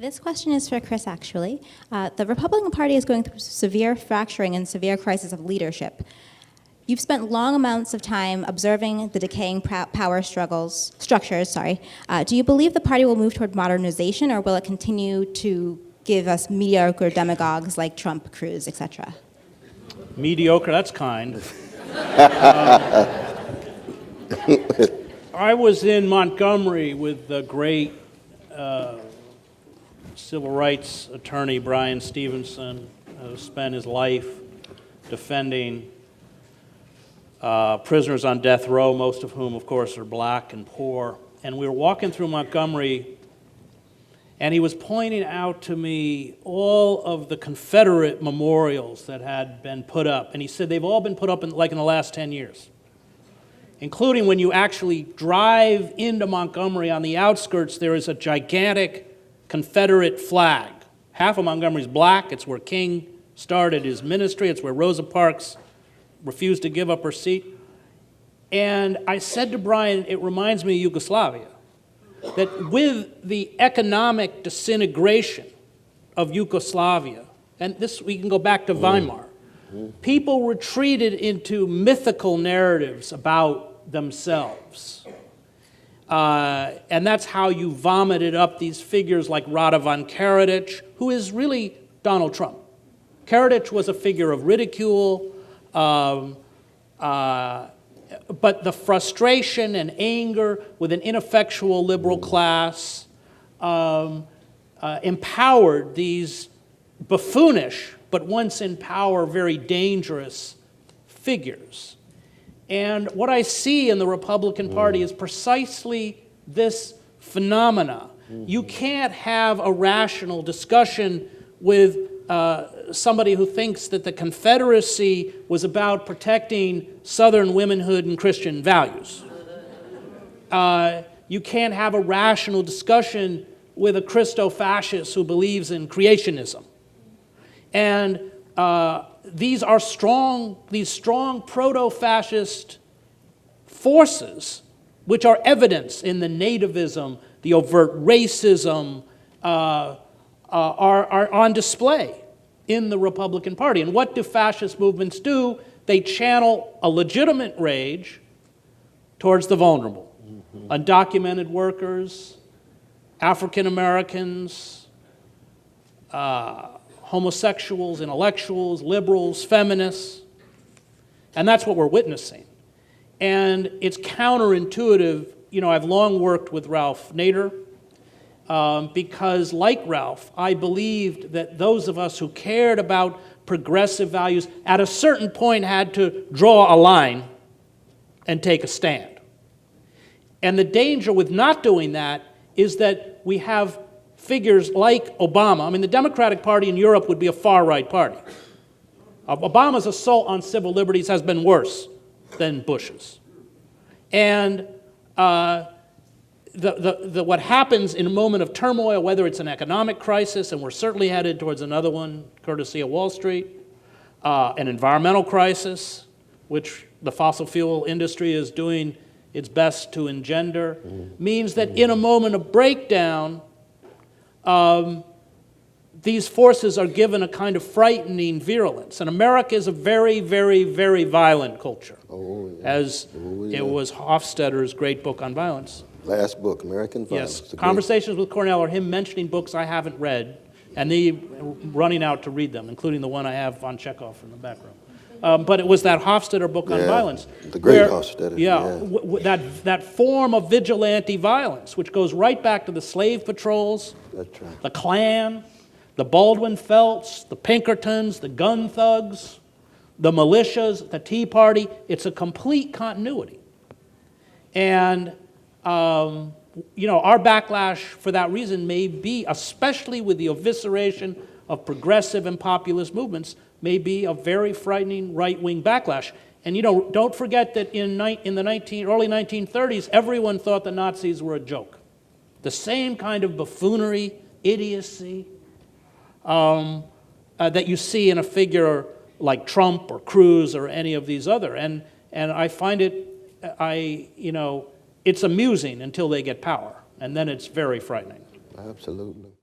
This question is for Chris, actually. The Republican Party is going through severe fracturing and severe crisis of leadership. You've spent long amounts of time observing the decaying power structures. Do you believe the party will move toward modernization, or will it continue to give us mediocre demagogues like Trump, Cruz, etc.? Mediocre, that's kind. I was in Montgomery with the great civil rights attorney Brian Stevenson, who spent his life defending prisoners on death row, most of whom, of course, are black and poor. And we were walking through Montgomery, and he was pointing out to me all of the Confederate memorials that had been put up. And he said they've all been put up in the last 10 years, including when you actually drive into Montgomery. On the outskirts, there is a gigantic Confederate flag. Half of Montgomery is black. It's where King started his ministry. It's where Rosa Parks refused to give up her seat. And I said to Brian, it reminds me of Yugoslavia, that with the economic disintegration of Yugoslavia, and this we can go back to Weimar, people retreated into mythical narratives about themselves. And that's how you vomited up these figures like Radovan Karadzic, who is really Donald Trump. Karadzic was a figure of ridicule, but the frustration and anger with an ineffectual liberal class empowered these buffoonish, but once in power, very dangerous figures. And what I see in the Republican Party is precisely this phenomena. You can't have a rational discussion with somebody who thinks that the Confederacy was about protecting Southern womanhood and Christian values. You can't have a rational discussion with a Christo-fascist who believes in creationism. And these strong proto-fascist forces, which are evidenced in the nativism, the overt racism, are on display in the Republican Party. And what do fascist movements do? They channel a legitimate rage towards the vulnerable. Undocumented workers, African Americans, homosexuals, intellectuals, liberals, feminists. And that's what we're witnessing. And it's counterintuitive. You know, I've long worked with Ralph Nader because, like Ralph, I believed that those of us who cared about progressive values at a certain point had to draw a line and take a stand. And the danger with not doing that is that we have figures like Obama. I mean, the Democratic Party in Europe would be a far-right party. Obama's assault on civil liberties has been worse than Bush's. And what happens in a moment of turmoil, whether it's an economic crisis, and we're certainly headed towards another one, courtesy of Wall Street, an environmental crisis, which the fossil fuel industry is doing its best to engender, means that in a moment of breakdown, these forces are given a kind of frightening virulence. And America is a very, very, very violent culture, as it was Hofstadter's great book on violence. Last book, American Violence. Yes, Conversations with Cornell are him mentioning books I haven't read, and me running out to read them, including the one I have on Chekhov in the back room. But it was that Hofstadter book on violence. The great Hofstadter. That form of vigilante violence, which goes right back to the slave patrols, That's right. the Klan, the Baldwin Felts, the Pinkertons, the gun thugs, the militias, the Tea Party. It's a complete continuity. And, our backlash for that reason may be, especially with the evisceration of progressive and populist movements, may be a very frightening right-wing backlash. And don't forget that in the early 1930s, everyone thought the Nazis were a joke. The same kind of buffoonery, idiocy that you see in a figure like Trump or Cruz or any of these other. And I find it's amusing until they get power, and then it's very frightening. Absolutely.